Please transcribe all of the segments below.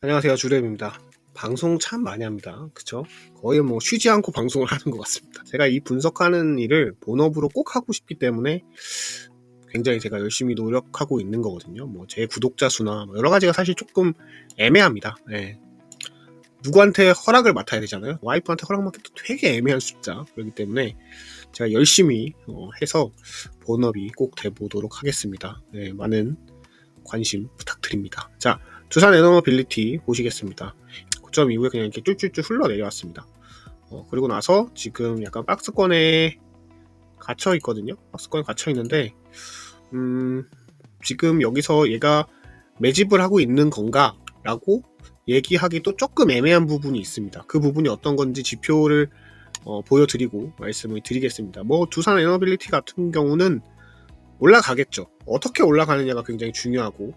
안녕하세요. 주렘입니다. 방송 참 많이 합니다. 그쵸? 거의 뭐 쉬지 않고 방송을 하는 것 같습니다. 제가 이 분석하는 일을 본업으로 꼭 하고 싶기 때문에 굉장히 제가 열심히 노력하고 있는 거거든요. 뭐 제 구독자 수나 뭐 여러 가지가 사실 조금 애매합니다. 네. 누구한테 허락을 맡아야 되잖아요. 와이프한테 허락 맡기도 되게 애매한 숫자. 그렇기 때문에 제가 열심히 해서 본업이 꼭 돼보도록 하겠습니다. 네, 많은 관심 부탁드립니다. 자, 두산 에너빌리티 보시겠습니다. 고점 이후에 그냥 이렇게 쫄쫄쫄 흘러내려왔습니다. 그리고 나서 지금 약간 박스권에 갇혀 있거든요. 박스권에 갇혀 있는데 지금 여기서 얘가 매집을 하고 있는 건가? 라고 얘기하기도 조금 애매한 부분이 있습니다. 그 부분이 어떤 건지 지표를 보여드리고 말씀을 드리겠습니다. 뭐 두산 에너빌리티 같은 경우는 올라가겠죠. 어떻게 올라가느냐가 굉장히 중요하고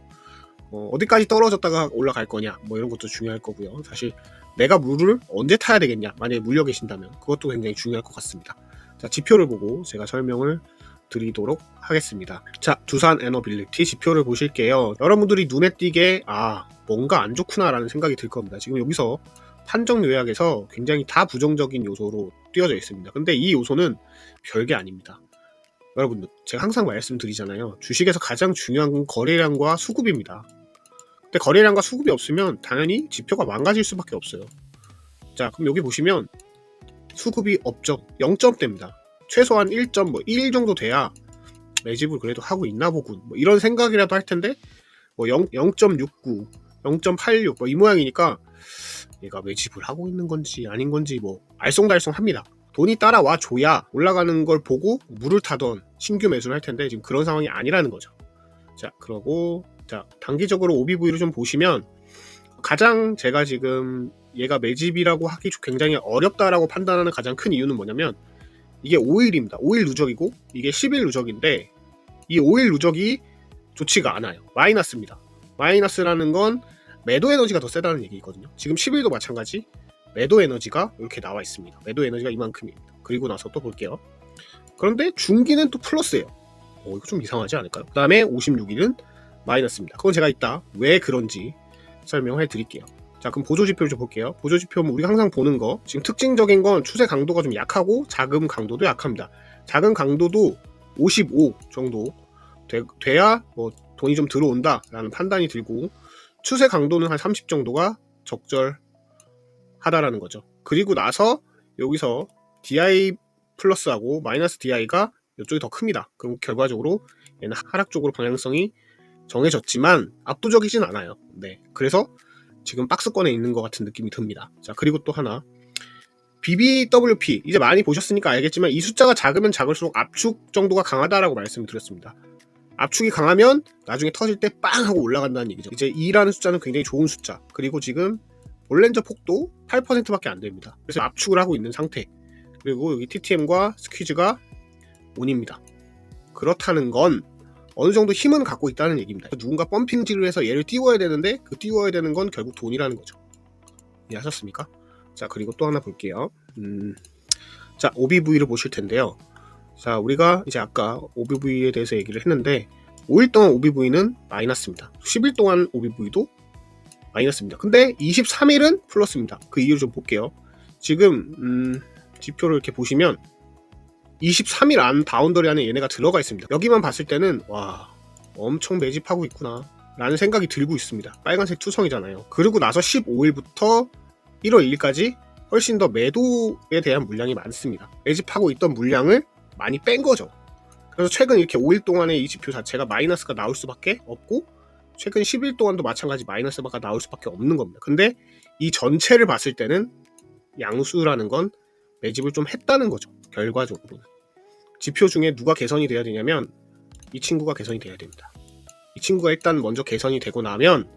어디까지 떨어졌다가 올라갈 거냐 뭐 이런 것도 중요할 거고요. 사실 내가 물을 언제 타야 되겠냐, 만약에 물려 계신다면 그것도 굉장히 중요할 것 같습니다. 자, 지표를 보고 제가 설명을 드리도록 하겠습니다. 자, 두산 에너빌리티 지표를 보실게요. 여러분들이 눈에 띄게 뭔가 안 좋구나 라는 생각이 들 겁니다. 지금 여기서 판정 요약에서 굉장히 다 부정적인 요소로 띄어져 있습니다. 근데 이 요소는 별게 아닙니다. 여러분들, 제가 항상 말씀드리잖아요. 주식에서 가장 중요한 건 거래량과 수급입니다. 근데 거래량과 수급이 없으면 당연히 지표가 망가질 수밖에 없어요. 자, 그럼 여기 보시면 수급이 없죠. 0점대입니다. 최소한 1.1 정도 돼야 매집을 그래도 하고 있나 보군, 뭐 이런 생각이라도 할 텐데 뭐 0.69, 0.86 뭐 이 모양이니까 얘가 매집을 하고 있는 건지 아닌 건지 뭐 알쏭달쏭합니다. 돈이 따라와 줘야 올라가는 걸 보고 물을 타던 신규 매수를 할 텐데 지금 그런 상황이 아니라는 거죠. 자, 그러고 단기적으로 OBV를 좀 보시면 가장 제가 지금 얘가 매집이라고 하기 굉장히 어렵다라고 판단하는 가장 큰 이유는 뭐냐면 이게 5일입니다. 5일 누적이고 이게 10일 누적인데 이 5일 누적이 좋지가 않아요. 마이너스입니다. 마이너스라는 건 매도 에너지가 더 세다는 얘기거든요. 지금 10일도 마찬가지 매도 에너지가 이렇게 나와 있습니다. 매도 에너지가 이만큼입니다. 그리고 나서 또 볼게요. 그런데 중기는 또 플러스예요. 이거 좀 이상하지 않을까요? 그 다음에 56일은 마이너스입니다. 그건 제가 이따 왜 그런지 설명해 드릴게요. 자, 그럼 보조지표를 좀 볼게요. 보조지표는 우리가 항상 보는 거, 지금 특징적인 건 추세 강도가 좀 약하고 자금 강도도 약합니다. 자금 강도도 55 정도 돼야 뭐 돈이 좀 들어온다 라는 판단이 들고, 추세 강도는 한 30 정도가 적절하다라는 거죠. 그리고 나서 여기서 DI 플러스하고 마이너스 DI가 이쪽이 더 큽니다. 그럼 결과적으로 얘는 하락 쪽으로 방향성이 정해졌지만 압도적이진 않아요. 네, 그래서 지금 박스권에 있는 것 같은 느낌이 듭니다. 자, 그리고 또 하나, BBWP 이제 많이 보셨으니까 알겠지만 이 숫자가 작으면 작을수록 압축 정도가 강하다라고 말씀을 드렸습니다. 압축이 강하면 나중에 터질 때 빵 하고 올라간다는 얘기죠. 이제 2라는 숫자는 굉장히 좋은 숫자, 그리고 지금 볼렌저 폭도 8%밖에 안 됩니다. 그래서 압축을 하고 있는 상태. 그리고 여기 TTM과 스퀴즈가 온입니다. 그렇다는 건 어느 정도 힘은 갖고 있다는 얘기입니다. 누군가 펌핑질을 해서 얘를 띄워야 되는데 그 띄워야 되는 건 결국 돈이라는 거죠. 이해하셨습니까? 자, 그리고 또 하나 볼게요. 자, OBV를 보실 텐데요. 자, 우리가 이제 아까 OBV에 대해서 얘기를 했는데 5일 동안 OBV는 마이너스입니다. 10일 동안 OBV도 마이너스입니다. 근데 23일은 플러스입니다. 그 이유를 좀 볼게요. 지금 지표를 이렇게 보시면 23일 안 바운더리 안에 얘네가 들어가 있습니다. 여기만 봤을 때는 와, 엄청 매집하고 있구나 라는 생각이 들고 있습니다. 빨간색 투성이잖아요. 그리고 나서 15일부터 1월 2일까지 훨씬 더 매도에 대한 물량이 많습니다. 매집하고 있던 물량을 많이 뺀 거죠. 그래서 최근 이렇게 5일 동안의 이 지표 자체가 마이너스가 나올 수밖에 없고, 최근 10일 동안도 마찬가지 마이너스가 나올 수밖에 없는 겁니다. 근데 이 전체를 봤을 때는 양수라는 건 매집을 좀 했다는 거죠. 결과적으로는. 지표 중에 누가 개선이 돼야 되냐면 이 친구가 개선이 돼야 됩니다. 이 친구가 일단 먼저 개선이 되고 나면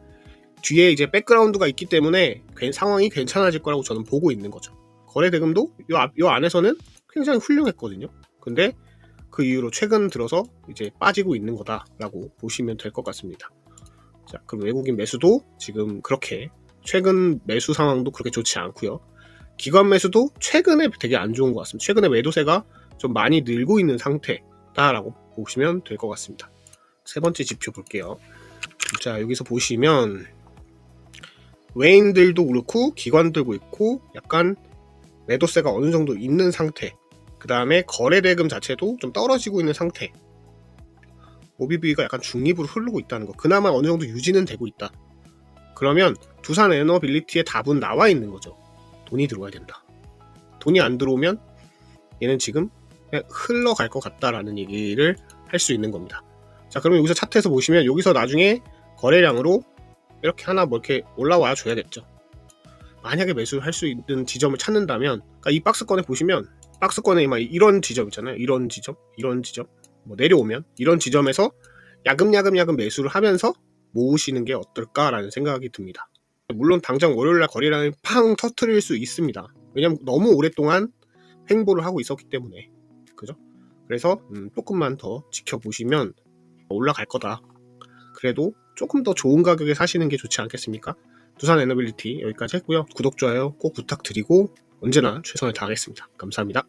뒤에 이제 백그라운드가 있기 때문에 상황이 괜찮아질 거라고 저는 보고 있는 거죠. 거래 대금도 요 안에서는 굉장히 훌륭했거든요. 근데 그 이후로 최근 들어서 이제 빠지고 있는 거다라고 보시면 될 것 같습니다. 자, 그럼 외국인 매수도 지금 그렇게 최근 매수 상황도 그렇게 좋지 않고요. 기관 매수도 최근에 되게 안 좋은 것 같습니다. 최근에 매도세가 좀 많이 늘고 있는 상태다라고 보시면 될 것 같습니다. 세 번째 지표 볼게요. 자, 여기서 보시면 외인들도 그렇고 기관들도 있고 약간 매도세가 어느 정도 있는 상태, 그 다음에 거래대금 자체도 좀 떨어지고 있는 상태, OBV가 약간 중립으로 흐르고 있다는 거, 그나마 어느 정도 유지는 되고 있다. 그러면 두산 에너빌리티의 답은 나와 있는 거죠. 돈이 들어와야 된다. 돈이 안 들어오면 얘는 지금 그냥 흘러갈 것 같다라는 얘기를 할 수 있는 겁니다. 자, 그러면 여기서 차트에서 보시면 여기서 나중에 거래량으로 이렇게 하나 뭐 이렇게 올라와 줘야겠죠. 만약에 매수를 할 수 있는 지점을 찾는다면, 그러니까 이 박스권에 보시면 박스권에 막 이런 지점 있잖아요. 이런 지점, 뭐 내려오면 이런 지점에서 야금야금 매수를 하면서 모으시는 게 어떨까라는 생각이 듭니다. 물론 당장 월요일날 거래량이 팡 터트릴 수 있습니다. 왜냐면 너무 오랫동안 횡보를 하고 있었기 때문에. 그죠? 그래서 조금만 더 지켜보시면 올라갈 거다. 그래도 조금 더 좋은 가격에 사시는 게 좋지 않겠습니까? 두산 에너빌리티 여기까지 했고요. 구독, 좋아요 꼭 부탁드리고 언제나 최선을 다하겠습니다. 감사합니다.